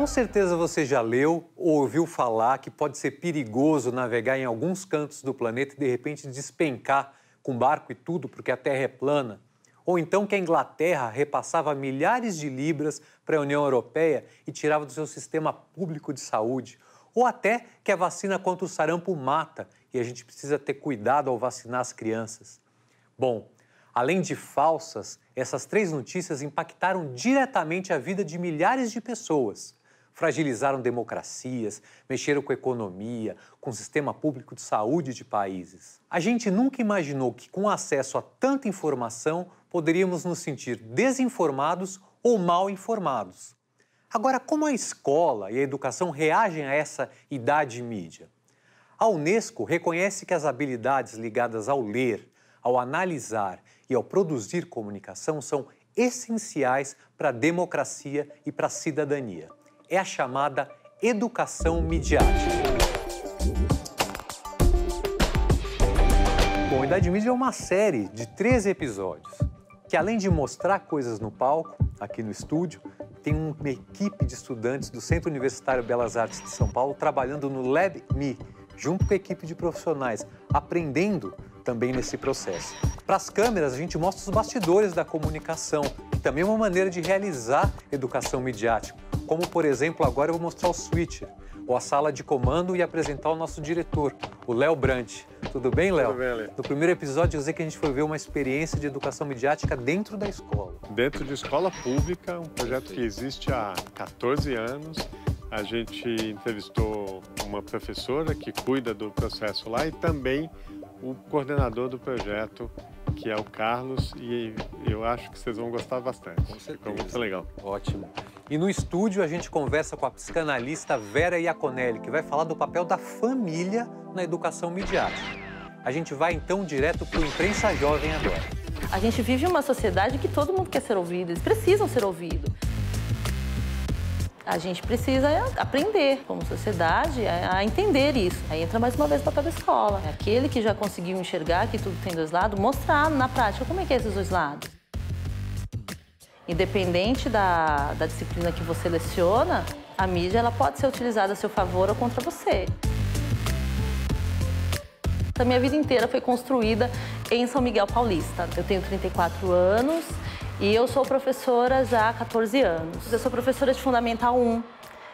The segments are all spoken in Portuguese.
Com certeza você já leu ou ouviu falar que pode ser perigoso navegar em alguns cantos do planeta e de repente despencar com barco e tudo porque a Terra é plana. Ou então que a Inglaterra repassava milhares de libras para a União Europeia e tirava do seu sistema público de saúde. Ou até que a vacina contra o sarampo mata e a gente precisa ter cuidado ao vacinar as crianças. Bom, além de falsas, essas 3 notícias impactaram diretamente a vida de milhares de pessoas. Fragilizaram democracias, mexeram com a economia, com o sistema público de saúde de países. A gente nunca imaginou que, com acesso a tanta informação, poderíamos nos sentir desinformados ou mal informados. Agora, como a escola e a educação reagem a essa idade mídia? A Unesco reconhece que as habilidades ligadas ao ler, ao analisar e ao produzir comunicação são essenciais para a democracia e para a cidadania. É a chamada educação midiática. Bom, Idade Mídia é uma série de 13 episódios que, além de mostrar coisas no palco, aqui no estúdio, tem uma equipe de estudantes do Centro Universitário Belas Artes de São Paulo trabalhando no LabMe, junto com a equipe de profissionais, aprendendo também nesse processo. Para as câmeras, a gente mostra os bastidores da comunicação, que também é uma maneira de realizar educação midiática, como, por exemplo, agora eu vou mostrar o switcher, ou a sala de comando e apresentar o nosso diretor, o Léo Brant. Tudo bem, Léo? Tudo bem, Léo. No primeiro episódio, eu disse que a gente foi ver uma experiência de educação midiática dentro da escola. Dentro de escola pública, um projeto que existe há 14 anos. A gente entrevistou uma professora que cuida do processo lá e também o coordenador do projeto, que é o Carlos, e eu acho que vocês vão gostar bastante. Com certeza. Ficou muito legal. Ótimo. E no estúdio a gente conversa com a psicanalista Vera Iaconelli, que vai falar do papel da família na educação midiática. A gente vai então direto para o Imprensa Jovem agora. A gente vive uma sociedade que todo mundo quer ser ouvido, eles precisam ser ouvidos. A gente precisa aprender, como sociedade, a entender isso. Aí entra mais uma vez o papel da escola. Aquele que já conseguiu enxergar que tudo tem 2 lados, mostrar na prática como é que é esses 2 lados. Independente da disciplina que você leciona, a mídia ela pode ser utilizada a seu favor ou contra você. A minha vida inteira foi construída em São Miguel Paulista. Eu tenho 34 anos. E eu sou professora já há 14 anos. Eu sou professora de Fundamental 1.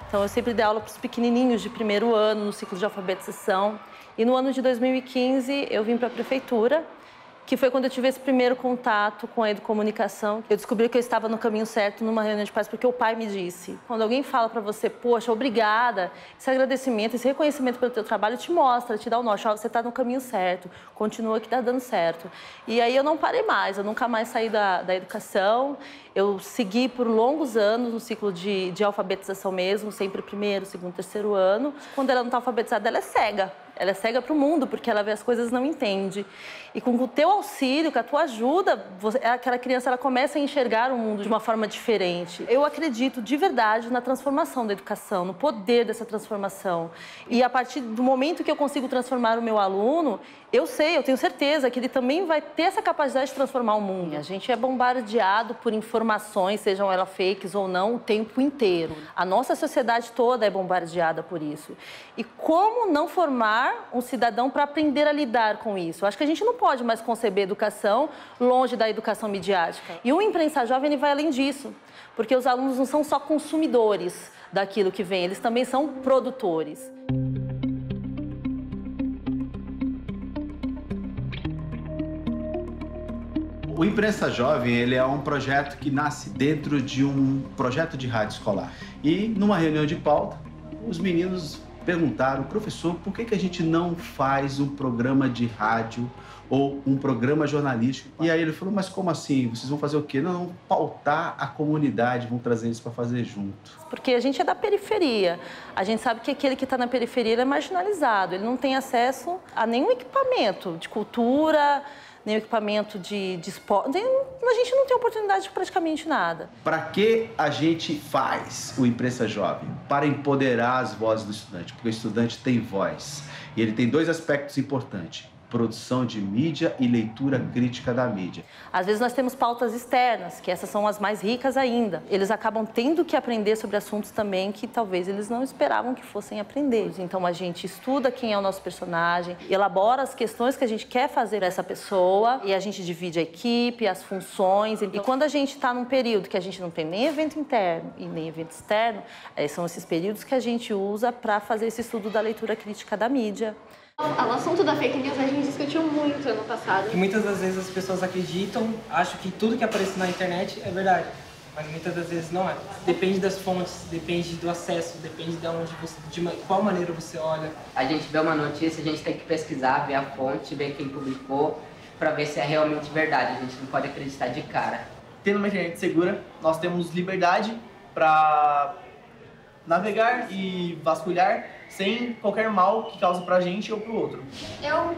Então, eu sempre dei aula para os pequenininhos de 1º ano, no ciclo de alfabetização. E no ano de 2015, eu vim para a prefeitura, que foi quando eu tive esse primeiro contato com a educomunicação. Eu descobri que eu estava no caminho certo numa reunião de pais, porque o pai me disse. Quando alguém fala para você, poxa, obrigada, esse agradecimento, esse reconhecimento pelo teu trabalho te mostra, te dá o norte, você está no caminho certo, continua que está dando certo. E aí eu não parei mais, eu nunca mais saí da educação. Eu segui por longos anos no ciclo de alfabetização mesmo, sempre 1º, 2º, 3º ano. Quando ela não está alfabetizada, ela é cega. Ela é cega para o mundo, porque ela vê as coisas e não entende. E com o teu auxílio, com a tua ajuda, aquela criança ela começa a enxergar o mundo de uma forma diferente. Eu acredito de verdade na transformação da educação, no poder dessa transformação. E a partir do momento que eu consigo transformar o meu aluno, eu tenho certeza que ele também vai ter essa capacidade de transformar o mundo. A gente é bombardeado por informações, sejam elas fakes ou não, o tempo inteiro. A nossa sociedade toda é bombardeada por isso. E como não formar um cidadão para aprender a lidar com isso? Eu acho que a gente não pode mais conceber educação longe da educação midiática. E o Imprensa Jovem ele vai além disso, porque os alunos não são só consumidores daquilo que vem, eles também são produtores. O Imprensa Jovem ele é um projeto que nasce dentro de um projeto de rádio escolar. E numa reunião de pauta, os meninos perguntaram, professor, por que a gente não faz um programa de rádio ou um programa jornalístico? E aí ele falou, mas como assim? Vocês vão fazer o quê? Não, pautar a comunidade, vão trazer eles para fazer junto. Porque a gente é da periferia. A gente sabe que aquele que está na periferia ele é marginalizado, ele não tem acesso a nenhum equipamento de cultura, nenhum equipamento de esporte. A gente não tem oportunidade de praticamente nada. Para que a gente faz o Imprensa Jovem? Para empoderar as vozes do estudante, porque o estudante tem voz. E ele tem 2 aspectos importantes. produção de mídia e leitura crítica da mídia. Às vezes nós temos pautas externas, que essas são as mais ricas ainda. Eles acabam tendo que aprender sobre assuntos também que talvez eles não esperavam que fossem aprender. Então a gente estuda quem é o nosso personagem, elabora as questões que a gente quer fazer para essa pessoa e a gente divide a equipe, as funções. E quando a gente está num período que a gente não tem nem evento interno e nem evento externo, são esses períodos que a gente usa para fazer esse estudo da leitura crítica da mídia. O assunto da fake news a gente discutiu muito ano passado. E muitas das vezes as pessoas acreditam, acham que tudo que aparece na internet é verdade, mas muitas das vezes não é. Depende das fontes, depende do acesso, depende de onde você, de qual maneira você olha. A gente vê uma notícia, a gente tem que pesquisar, ver a fonte, ver quem publicou, para ver se é realmente verdade. A gente não pode acreditar de cara. Tendo uma internet segura, nós temos liberdade para navegar e vasculhar sem qualquer mal que cause pra gente ou pro outro. Eu,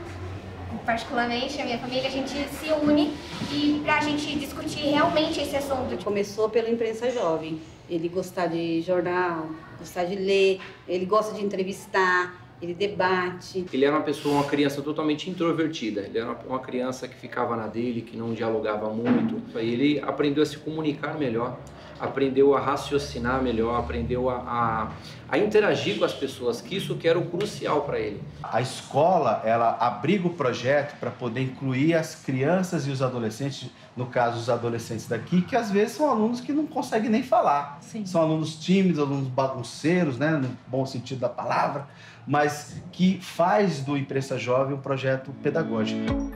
particularmente, a minha família, a gente se une e pra gente discutir realmente esse assunto. Começou pela imprensa jovem. Ele gostar de jornal, gostar de ler, ele gosta de entrevistar, ele debate. Ele era uma criança totalmente introvertida. Ele era uma criança que ficava na dele, que não dialogava muito. Aí ele aprendeu a se comunicar melhor, aprendeu a raciocinar melhor, aprendeu a interagir com as pessoas, que isso que era o crucial para ele. A escola, ela abriga o projeto para poder incluir as crianças e os adolescentes, no caso os adolescentes daqui, que às vezes são alunos que não conseguem nem falar. Sim. São alunos tímidos, alunos bagunceiros, né, no bom sentido da palavra, mas que faz do Imprensa Jovem um projeto pedagógico.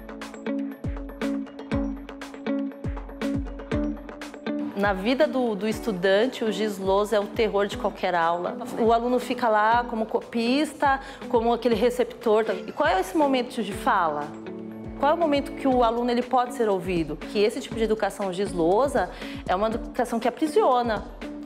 Na vida do estudante, o giz lousa é o terror de qualquer aula. O aluno fica lá como copista, como aquele receptor. E qual é esse momento de fala? Qual é o momento que o aluno ele pode ser ouvido? Que esse tipo de educação giz lousa é uma educação que aprisiona.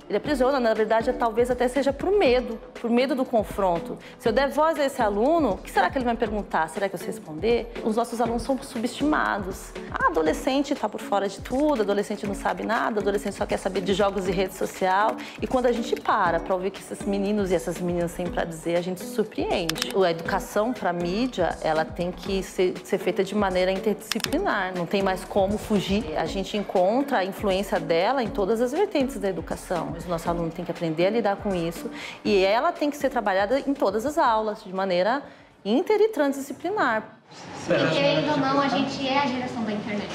Ele aprisiona, na verdade, talvez até seja por medo do confronto. Se eu der voz a esse aluno, o que será que ele vai me perguntar? Será que eu sei responder? Os nossos alunos são subestimados. Adolescente está por fora de tudo, adolescente não sabe nada, adolescente só quer saber de jogos e rede social. E quando a gente para ouvir o que esses meninos e essas meninas têm para dizer, a gente se surpreende. A educação para a mídia, ela tem que ser feita de maneira interdisciplinar, não tem mais como fugir. A gente encontra a influência dela em todas as vertentes da educação. O nosso aluno tem que aprender a lidar com isso e ela tem que ser trabalhada em todas as aulas, de maneira inter e transdisciplinar. Querendo ou não, a gente é a geração da internet.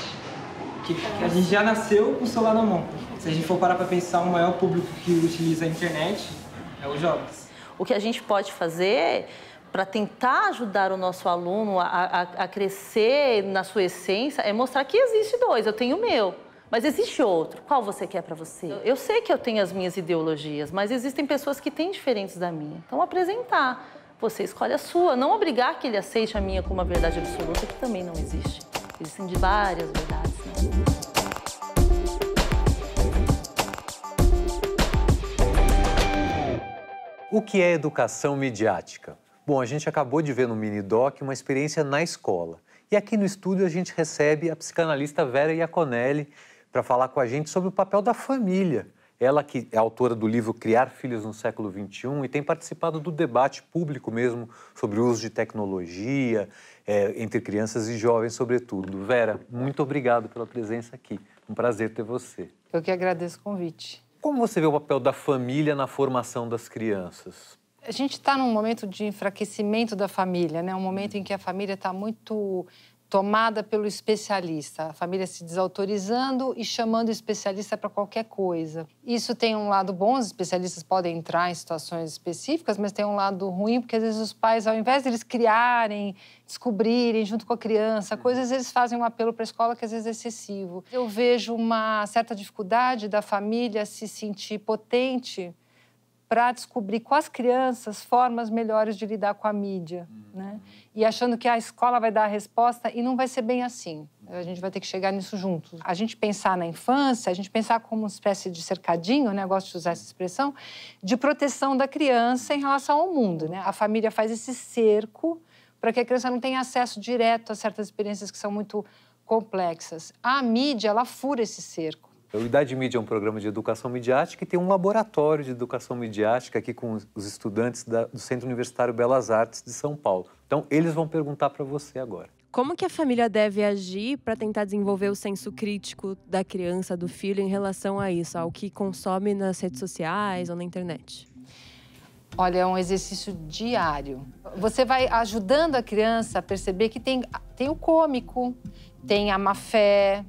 Que a gente já nasceu com o celular na mão. Se a gente for parar para pensar, o maior público que utiliza a internet é os jovens. O que a gente pode fazer para tentar ajudar o nosso aluno a crescer na sua essência é mostrar que existe dois, eu tenho o meu. Mas existe outro. Qual você quer para você? Eu sei que eu tenho as minhas ideologias, mas existem pessoas que têm diferentes da minha. Então, apresentar. Você escolhe a sua. Não obrigar que ele aceite a minha como uma verdade absoluta, que também não existe. Existem de várias verdades, né? O que é educação midiática? Bom, a gente acabou de ver no Minidoc uma experiência na escola. E aqui no estúdio a gente recebe a psicanalista Vera Iaconelli, para falar com a gente sobre o papel da família. Ela que é autora do livro Criar Filhos no Século XXI e tem participado do debate público mesmo sobre o uso de tecnologia entre crianças e jovens, sobretudo. Vera, muito obrigado pela presença aqui. Um prazer ter você. Eu que agradeço o convite. Como você vê o papel da família na formação das crianças? A gente está num momento de enfraquecimento da família, né? Um momento em que a família está muito tomada pelo especialista, a família se desautorizando e chamando o especialista para qualquer coisa. Isso tem um lado bom, os especialistas podem entrar em situações específicas, mas tem um lado ruim, porque às vezes os pais, ao invés de eles criarem, descobrirem junto com a criança, coisas, eles fazem um apelo para a escola que às vezes é excessivo. Eu vejo uma certa dificuldade da família se sentir potente para descobrir com as crianças formas melhores de lidar com a mídia, né? E achando que a escola vai dar a resposta e não vai ser bem assim. A gente vai ter que chegar nisso juntos. A gente pensar na infância, a gente pensar como uma espécie de cercadinho, né? Eu gosto de usar essa expressão, de proteção da criança em relação ao mundo, né? A família faz esse cerco para que a criança não tenha acesso direto a certas experiências que são muito complexas. A mídia, ela fura esse cerco. O Idade Mídia é um programa de educação midiática e tem um laboratório de educação midiática aqui com os estudantes do Centro Universitário Belas Artes de São Paulo. Então, eles vão perguntar para você agora. Como que a família deve agir para tentar desenvolver o senso crítico da criança, do filho, em relação a isso, ao que consome nas redes sociais ou na internet? Olha, é um exercício diário. Você vai ajudando a criança a perceber que tem o cômico, tem a má fé,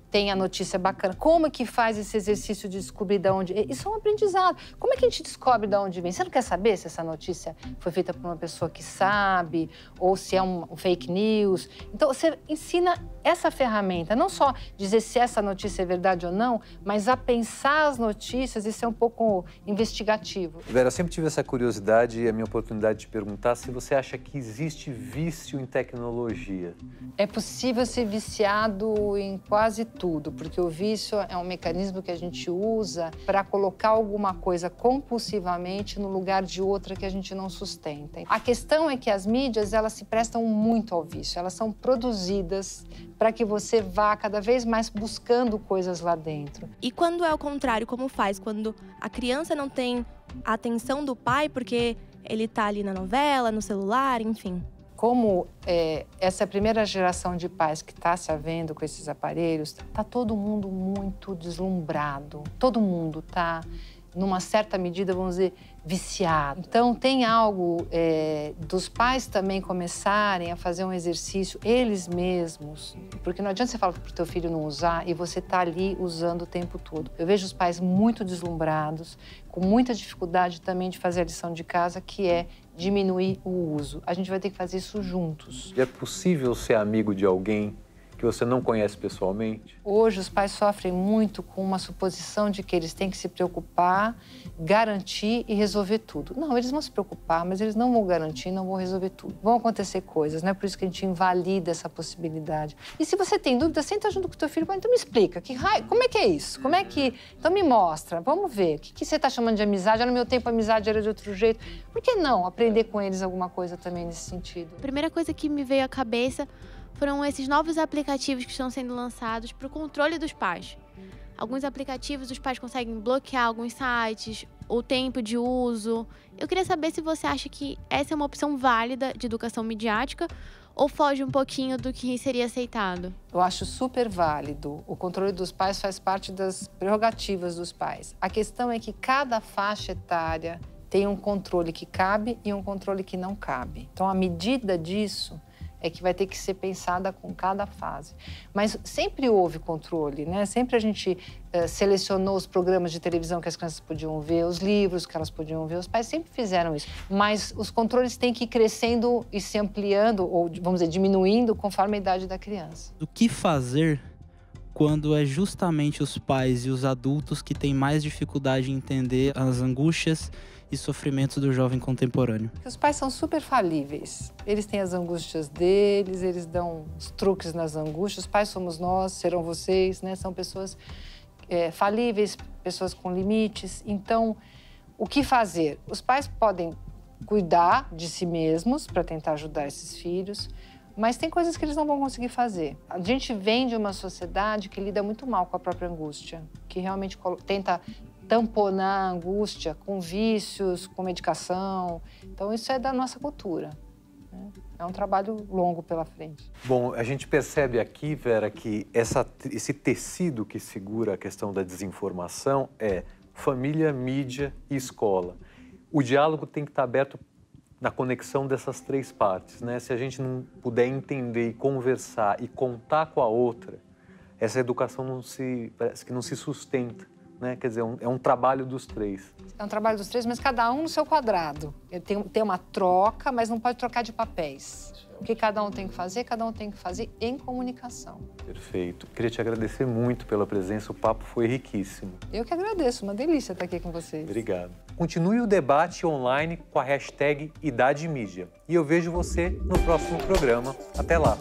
tem a notícia bacana. Como é que faz esse exercício de descobrir de onde... Isso é um aprendizado. Como é que a gente descobre de onde vem? Você não quer saber se essa notícia foi feita por uma pessoa que sabe ou se é um fake news? Então, você ensina essa ferramenta, não só dizer se essa notícia é verdade ou não, mas a pensar as notícias e ser um pouco investigativo. Vera, eu sempre tive essa curiosidade e a minha oportunidade de perguntar se você acha que existe vício em tecnologia. É possível ser viciado em quase tudo, porque o vício é um mecanismo que a gente usa para colocar alguma coisa compulsivamente no lugar de outra que a gente não sustenta. A questão é que as mídias, elas se prestam muito ao vício, elas são produzidas para que você vá cada vez mais buscando coisas lá dentro. E quando é o contrário, como faz? Quando a criança não tem a atenção do pai porque ele está ali na novela, no celular, enfim. Como essa primeira geração de pais que está se havendo com esses aparelhos, está todo mundo muito deslumbrado. Todo mundo está, numa certa medida, vamos dizer, viciado. Então, tem algo dos pais também começarem a fazer um exercício, eles mesmos. Porque não adianta você falar para o teu filho não usar e você tá ali usando o tempo todo. Eu vejo os pais muito deslumbrados, com muita dificuldade também de fazer a lição de casa, que é diminuir o uso. A gente vai ter que fazer isso juntos. É possível ser amigo de alguém que você não conhece pessoalmente? Hoje, os pais sofrem muito com uma suposição de que eles têm que se preocupar, garantir e resolver tudo. Não, eles vão se preocupar, mas eles não vão garantir, não vão resolver tudo. Vão acontecer coisas, né? Por isso que a gente invalida essa possibilidade. E se você tem dúvida, senta junto com o teu filho, então me explica, como é que é isso? Como é que... Então me mostra, vamos ver. O que você está chamando de amizade? No meu tempo, a amizade era de outro jeito. Por que não aprender com eles alguma coisa também nesse sentido? A primeira coisa que me veio à cabeça foram esses novos aplicativos que estão sendo lançados para o controle dos pais. Alguns aplicativos, os pais conseguem bloquear alguns sites, o tempo de uso. Eu queria saber se você acha que essa é uma opção válida de educação midiática ou foge um pouquinho do que seria aceitado? Eu acho super válido. O controle dos pais faz parte das prerrogativas dos pais. A questão é que cada faixa etária tem um controle que cabe e um controle que não cabe. Então, a medida disso é que vai ter que ser pensada com cada fase. Mas sempre houve controle, né? Sempre a gente selecionou os programas de televisão que as crianças podiam ver, os livros que elas podiam ver, os pais sempre fizeram isso. Mas os controles têm que ir crescendo e se ampliando, ou vamos dizer, diminuindo conforme a idade da criança. O que fazer quando é justamente os pais e os adultos que têm mais dificuldade em entender as angústias e sofrimentos do jovem contemporâneo? Os pais são super falíveis. Eles têm as angústias deles, eles dão os truques nas angústias. Os pais somos nós, serão vocês, né? São pessoas falíveis, pessoas com limites. Então, o que fazer? Os pais podem cuidar de si mesmos para tentar ajudar esses filhos, mas tem coisas que eles não vão conseguir fazer. A gente vem de uma sociedade que lida muito mal com a própria angústia, que realmente tenta tamponar a angústia com vícios, com medicação. Então, isso é da nossa cultura, né? É um trabalho longo pela frente. Bom, a gente percebe aqui, Vera, que esse tecido que segura a questão da desinformação é família, mídia e escola. O diálogo tem que estar aberto na conexão dessas três partes, né? Se a gente não puder entender e conversar e contar com a outra, essa educação parece que não se sustenta, né? Quer dizer, é um trabalho dos três. É um trabalho dos três, mas cada um no seu quadrado. Tem uma troca, mas não pode trocar de papéis. O que cada um tem que fazer em comunicação. Perfeito. Queria te agradecer muito pela presença, o papo foi riquíssimo. Eu que agradeço, uma delícia estar aqui com vocês. Obrigado. Continue o debate online com a hashtag Idade Mídia. E eu vejo você no próximo programa. Até lá!